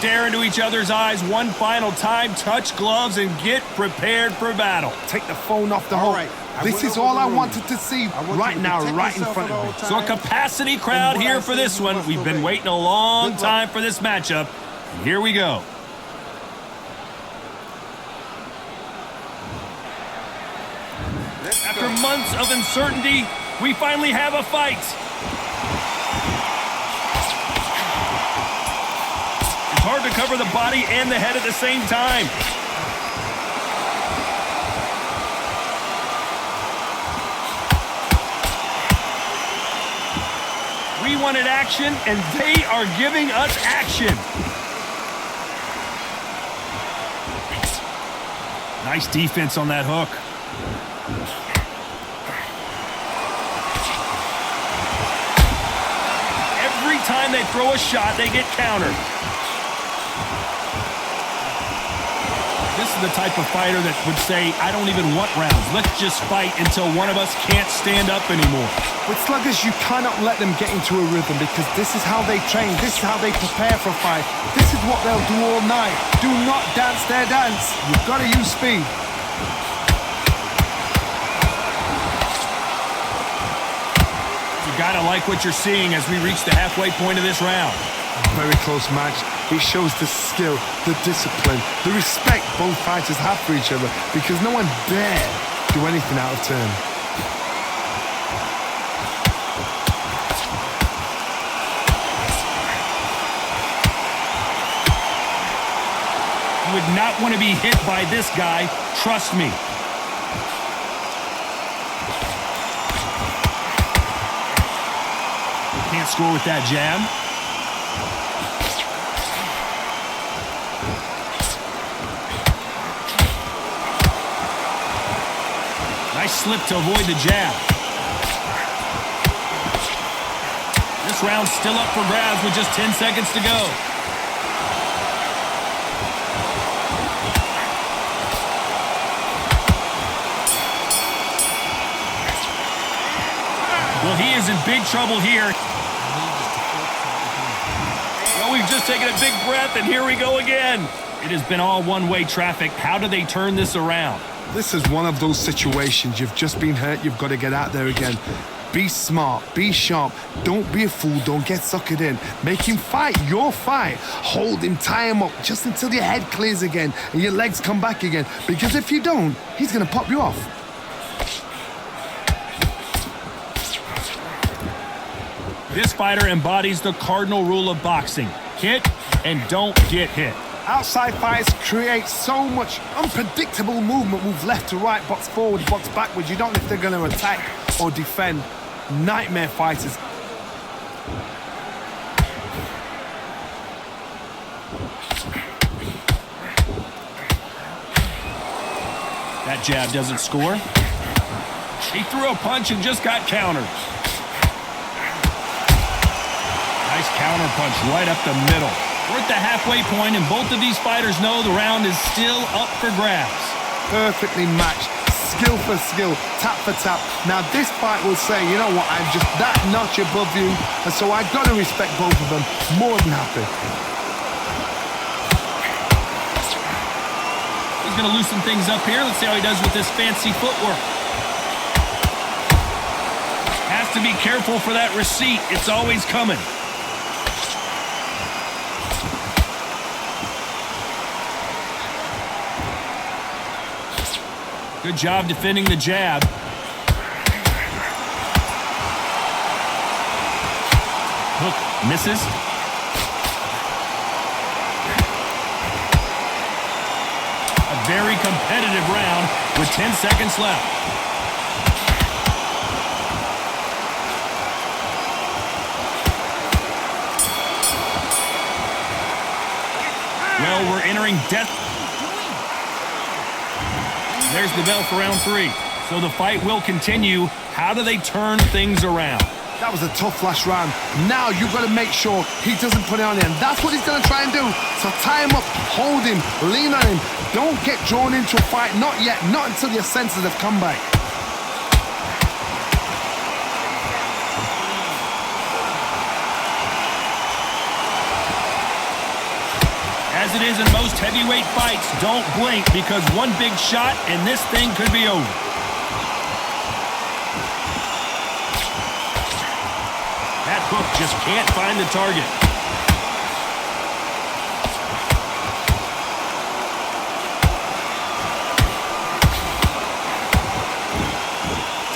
stare into each other's eyes one final time, touch gloves, and get prepared for battle. Take the phone off the hook. This is all I wanted to see right now, right in front of me. So a capacity crowd here for this one. We've been waiting a long time for this matchup. And here we go. After months of uncertainty, we finally have a fight. It's hard to cover the body and the head at the same time. We wanted action, and they are giving us action. Nice defense on that hook. Every time they throw a shot, they get countered. This is the type of fighter that would say, I don't even want rounds. Let's just fight until one of us can't stand up anymore. With sluggers, you cannot let them get into a rhythm because this is how they train. This is how they prepare for a fight. This is what they'll do all night. Do not dance their dance. You've got to use speed. You gotta like what you're seeing as we reach the halfway point of this round. Very close match. It shows the skill, the discipline, the respect both fighters have for each other because no one dare do anything out of turn. You would not want to be hit by this guy, trust me. Can't score with that jab. Nice slip to avoid the jab. This round's still up for grabs with just 10 seconds to go. Well, he is in big trouble here. Well, we've just taken a big breath, and here we go again. It has been all one-way traffic. How do they turn this around? This is one of those situations. You've just been hurt. You've got to get out there again. Be smart. Be sharp. Don't be a fool. Don't get suckered in. Make him fight your fight. Hold him, tie him up just until your head clears again and your legs come back again. Because if you don't, he's going to pop you off. This fighter embodies the cardinal rule of boxing. Hit and don't get hit. Outside fights create so much unpredictable movement. Move left to right, box forward, box backwards. You don't know if they're going to attack or defend. Nightmare fighters. That jab doesn't score. He threw a punch and just got countered. Nice counter punch right up the middle. We're at the halfway point, and both of these fighters know the round is still up for grabs. Perfectly matched, skill for skill, tap for tap. Now this fight will say, you know what, I'm just that notch above you, and so I've got to respect both of them. More than happy. He's going to loosen things up here. Let's see how he does with this fancy footwork. Has to be careful for that receipt. It's always coming. Good job defending the jab. Hook misses. A very competitive round with 10 seconds left. Well, we're entering death. There's the bell for round 3. So the fight will continue. How do they turn things around? That was a tough last round. Now you've got to make sure he doesn't put it on you, and that's what he's going to try and do. So tie him up, hold him, lean on him. Don't get drawn into a fight. Not yet. Not until your senses have come back. As it is in most heavyweight fights, don't blink because one big shot and this thing could be over. That hook just can't find the target.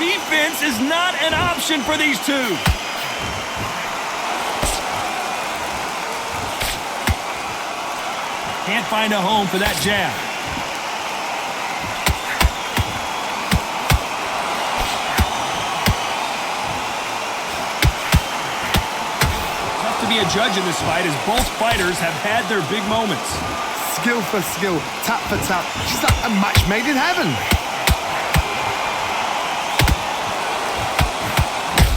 Defense is not an option for these two. Can't find a home for that jab. Tough to be a judge in this fight as both fighters have had their big moments. Skill for skill, tap for tap. She's like a match made in heaven.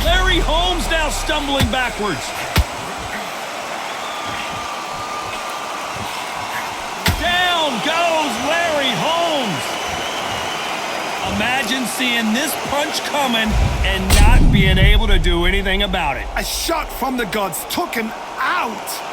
Larry Holmes now stumbling backwards. Down goes Larry Holmes. Imagine seeing this punch coming and not being able to do anything about it. A shot from the gods took him out.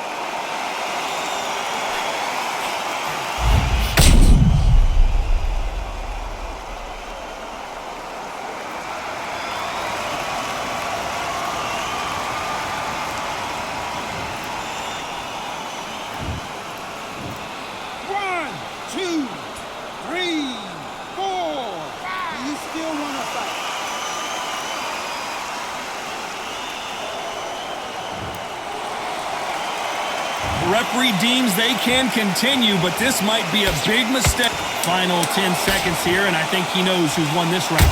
The referee deems they can continue, but this might be a big mistake. Final 10 seconds here, and I think he knows who's won this round.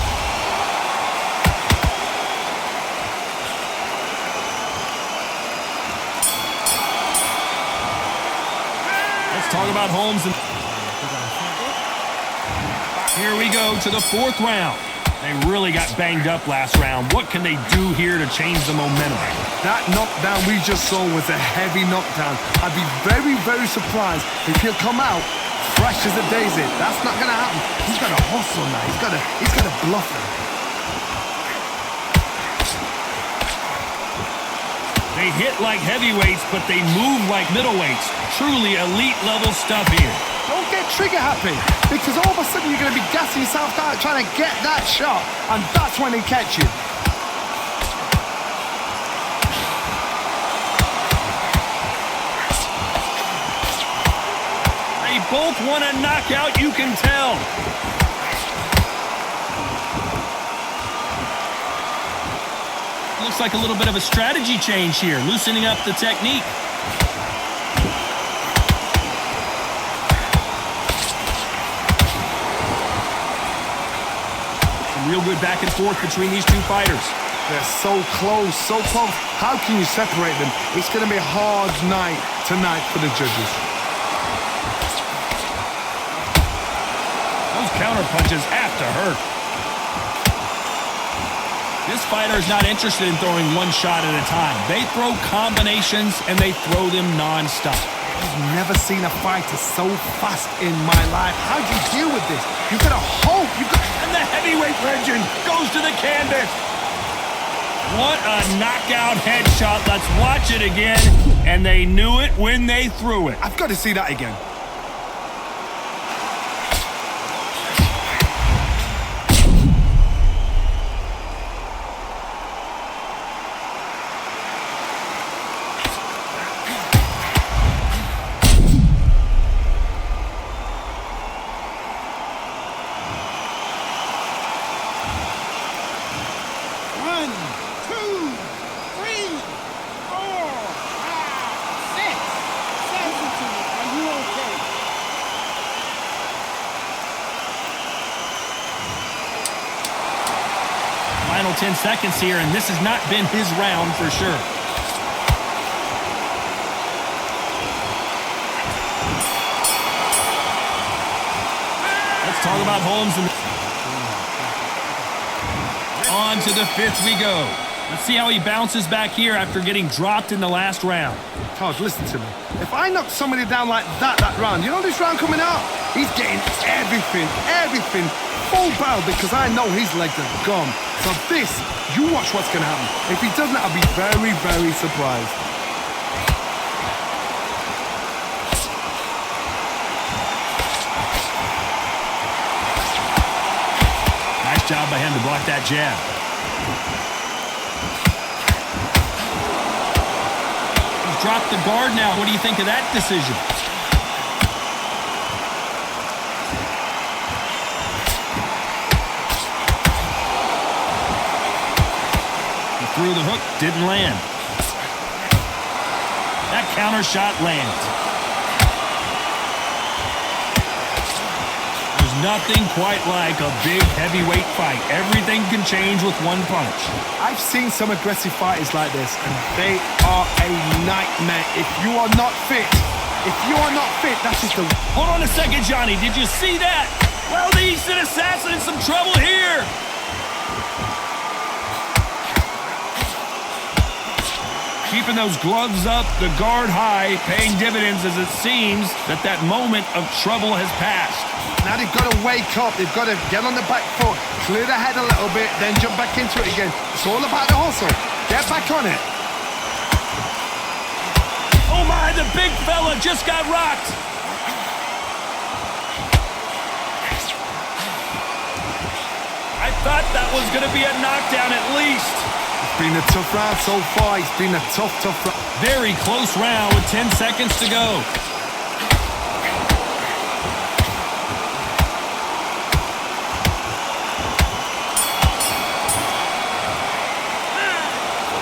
Let's talk about Holmes. Here we go to the fourth round. They really got banged up last round. What can they do here to change the momentum? That knockdown we just saw was a heavy knockdown. I'd be very, very surprised if he'll come out fresh as a daisy. That's not going to happen. He's got to hustle now. He's got to bluff him. They hit like heavyweights, but they move like middleweights. Truly elite level stuff here. Don't get trigger happy, because all of a sudden you're going to be gassing yourself out trying to get that shot, and that's when they catch you. They both want a knockout, you can tell. Looks like a little bit of a strategy change here, loosening up the technique. Real good back and forth between these two fighters. They're so close, so close. How can you separate them? It's going to be a hard night tonight for the judges. Those counter punches have to hurt. This fighter is not interested in throwing one shot at a time. They throw combinations and they throw them non-stop. I've never seen a fighter so fast in my life. How do you deal with this? You've got to hope. And the heavyweight legend goes to the canvas. What a knockout headshot. Let's watch it again. And they knew it when they threw it. I've got to see that again. Final 10 seconds here, and this has not been his round for sure. Let's talk about Holmes. On to the fifth we go. Let's see how he bounces back here after getting dropped in the last round. Todd, listen to me. If I knock somebody down like that round, you know this round coming up? He's getting everything, full barrel, because I know his legs are gone. So this, you watch what's going to happen. If he doesn't, I'll be very, very surprised. job by him to block that jab. He's dropped the guard now. What do you think of that decision? He threw the hook, didn't land. That counter shot lands. There's nothing quite like a big heavyweight fight. Everything can change with one punch. I've seen some aggressive fighters like this, and they are a nightmare. If you are not fit, that is the... Hold on a second, Johnny. Did you see that? Well, the Eastern Assassin in some trouble here. Keeping those gloves up, the guard high, paying dividends as it seems that moment of trouble has passed. Now they've got to wake up. They've got to get on the back foot, clear the head a little bit, then jump back into it again. It's all about the hustle. Get back on it. Oh my, the big fella just got rocked. I thought that was going to be a knockdown at least. It's been a tough round so far. It's been a tough round. Very close round with 10 seconds to go.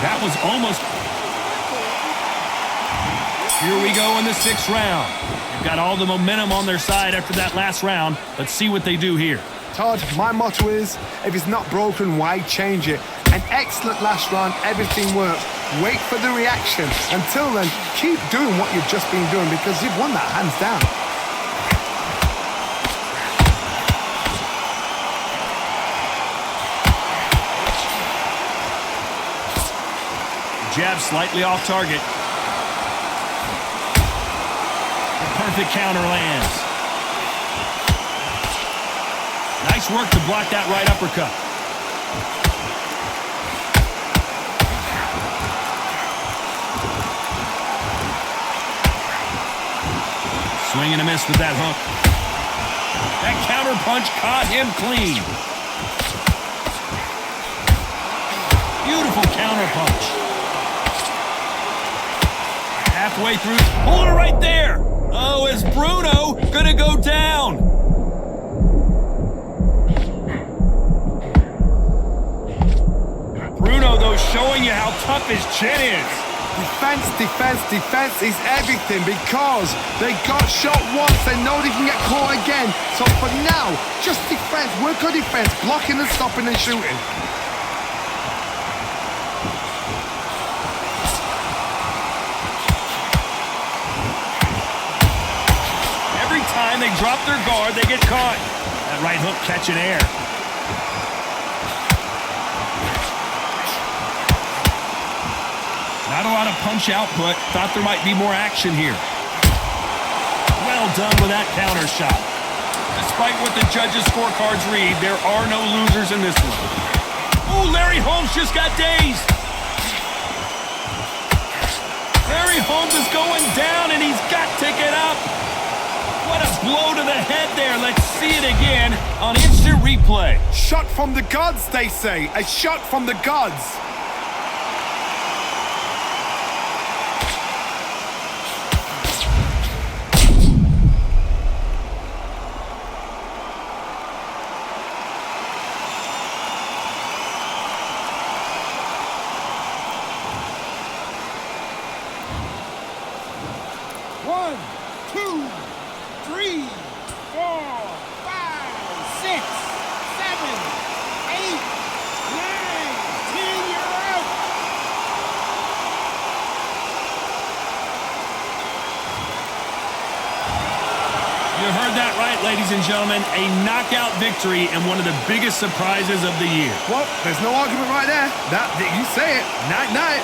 That was almost... Here we go in the 6th round. They've got all the momentum on their side after that last round. Let's see what they do here. Todd, my motto is, if it's not broken, why change it? An excellent last round, everything works. Wait for the reaction. Until then, keep doing what you've just been doing because you've won that hands down. Jab slightly off target. The perfect counter lands. Nice work to block that right uppercut. Swing and a miss with that hook. That counter punch caught him clean. Beautiful counter punch. Halfway through. Hold it right there. Oh, is Bruno gonna go down? Bruno, though, showing you how tough his chin is. Defense is everything because they got shot once. They know they can get caught again. So for now, just defense. Work on defense. Blocking and stopping and shooting. They drop their guard, they get caught. That right hook catching air. Not a lot of punch output. Thought there might be more action here. Well done with that counter shot. Despite what the judges' scorecards read, there are no losers in this one. Oh, Larry Holmes just got dazed. Larry Holmes is going down and he's got to get up. What a blow to the head there. Let's see it again on instant replay. Shot from the gods, they say. A shot from the gods. One, two, 3, 4, 5, 6, 7, 8, 9, 10. You're out. You heard that right, ladies and gentlemen. A knockout victory and one of the biggest surprises of the year. Well, there's no argument right there. You say it. Night, night.